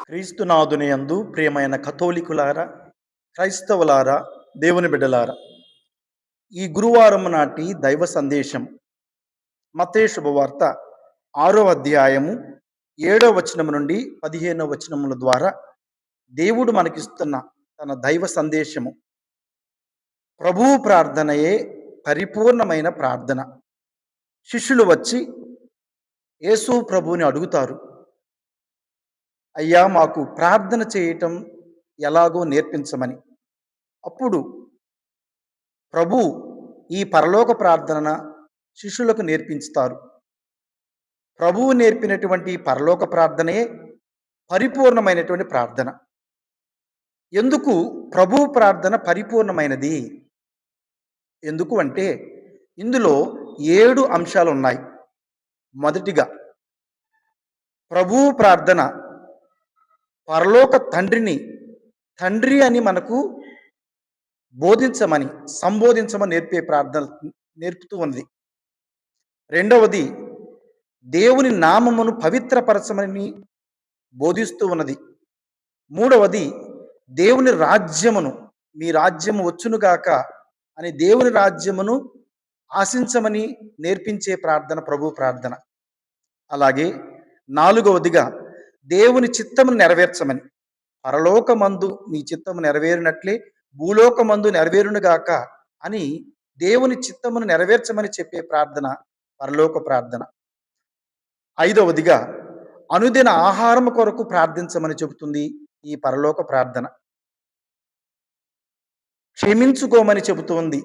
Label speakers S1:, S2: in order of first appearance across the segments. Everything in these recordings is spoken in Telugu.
S1: క్రీస్తునాథుని యందు ప్రియమైన కథోలికులారా, క్రైస్తవులారా, దేవుని బిడ్డలారా, ఈ గురువారం నాటి దైవ సందేశం మత్తయి శుభవార్త 6వ అధ్యాయము 7వ వచనం నుండి 15వ వచనముల ద్వారా దేవుడు మనకిస్తున్న తన దైవ సందేశము. ప్రభువు ప్రార్థనయే పరిపూర్ణమైన ప్రార్థన. శిష్యులు వచ్చి యేసు ప్రభువుని అడుగుతారు, అయ్యా మాకు ప్రార్థన చేయటం ఎలాగో నేర్పించమని. అప్పుడు ప్రభు ఈ పరలోక ప్రార్థన శిష్యులకు నేర్పించుతారు. ప్రభువు నేర్పినటువంటి పరలోక ప్రార్థనే పరిపూర్ణమైనటువంటి ప్రార్థన. ఎందుకు ప్రభువు ప్రార్థన పరిపూర్ణమైనది? ఎందుకు అంటే ఇందులో 7 అంశాలు ఉన్నాయి. మొదటిగా, ప్రభువు ప్రార్థన పరలోక తండ్రిని తండ్రి అని మనకు సంబోధించమని నేర్పే ప్రార్థన నేర్పుతూ ఉంది. రెండవది, దేవుని నామమును పవిత్రపరచమని బోధిస్తూ ఉన్నది. మూడవది, దేవుని రాజ్యమును, మీ రాజ్యము వచ్చునుగాక అని దేవుని రాజ్యమును ఆశించమని నేర్పించే ప్రార్థన ప్రభు ప్రార్థన. అలాగే నాలుగవదిగా, దేవుని చిత్తమును నెరవేర్చమని, పరలోకమందు నీ చిత్తము నెరవేరినట్లే భూలోకమందు నెరవేరునుగాక అని దేవుని చిత్తమును నెరవేర్చమని చెప్పే ప్రార్థన పరలోక ప్రార్థన. ఐదవదిగా, అనుదిన ఆహారం కొరకు ప్రార్థించమని చెబుతుంది ఈ పరలోక ప్రార్థన. క్షమించుకోమని చెబుతుంది.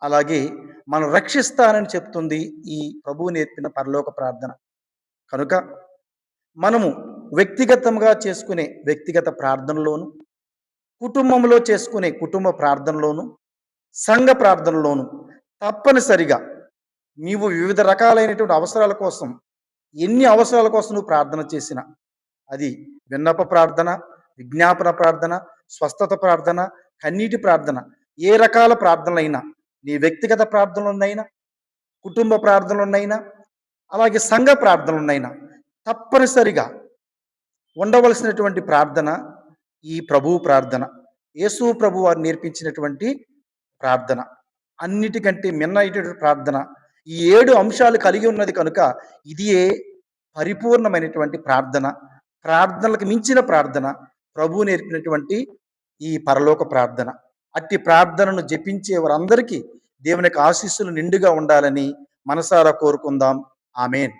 S1: అలాగే మనం రక్షిస్తానని చెప్తుంది ఈ ప్రభువు నేర్పిన పరలోక ప్రార్థన. కనుక మనము వ్యక్తిగతంగా చేసుకునే వ్యక్తిగత ప్రార్థనలోను, కుటుంబంలో చేసుకునే కుటుంబ ప్రార్థనలోను, సంఘ ప్రార్థనలోను తప్పనిసరిగా నీవు వివిధ రకాలైనటువంటి అవసరాల కోసం, ఎన్ని అవసరాల కోసం నువ్వు ప్రార్థన చేసినా, అది విన్నప ప్రార్థన, విజ్ఞాపన ప్రార్థన, స్వస్థత ప్రార్థన, కన్నీటి ప్రార్థన, ఏ రకాల ప్రార్థనలైనా, నీ వ్యక్తిగత ప్రార్థనలున్నైనా, కుటుంబ ప్రార్థనలున్నైనా, అలాగే సంఘ ప్రార్థనలున్నైనా తప్పనిసరిగా ఉండవలసినటువంటి ప్రార్థన ఈ ప్రభువు ప్రార్థన. యేసు ప్రభు వారు నేర్పించినటువంటి ప్రార్థన అన్నిటికంటే మిన్నైనటువంటి ప్రార్థన. ఈ 7 అంశాలు కలిగి ఉన్నది కనుక ఇదియే పరిపూర్ణమైనటువంటి ప్రార్థన. ప్రార్థనలకు మించిన ప్రార్థన ప్రభువు నేర్పినటువంటి ఈ పరలోక ప్రార్థన. అట్టి ప్రార్థనను జపించే వారందరికీ దేవుని యొక్క ఆశీస్సులు నిండుగా ఉండాలని మనసారా కోరుకుందాం. ఆమేన్.